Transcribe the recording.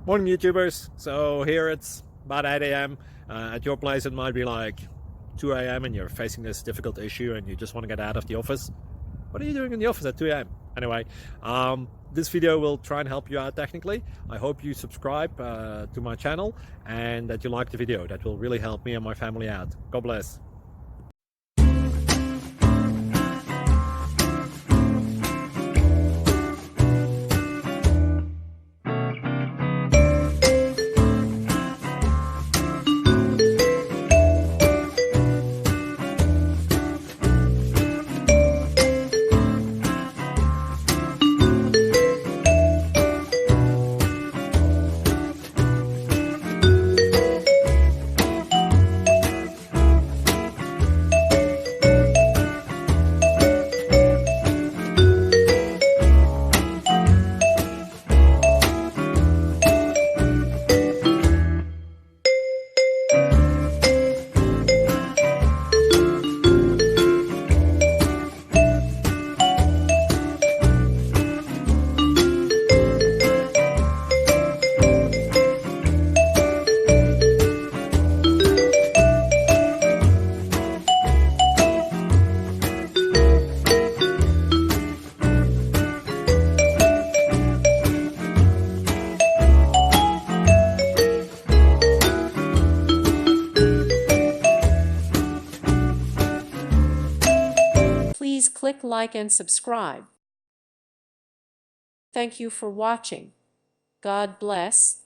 Morning, YouTubers. So here it's about 8 a.m. At your place, it might be like 2 a.m. and you're facing this difficult issue and you just want to get out of the office. What are you doing in the office at 2 a.m.? Anyway, this video will try and help you out technically. I hope you subscribe to my channel and that you like the video. That will really help me and my family out. God bless. Please click like and subscribe. Thank you for watching. God bless.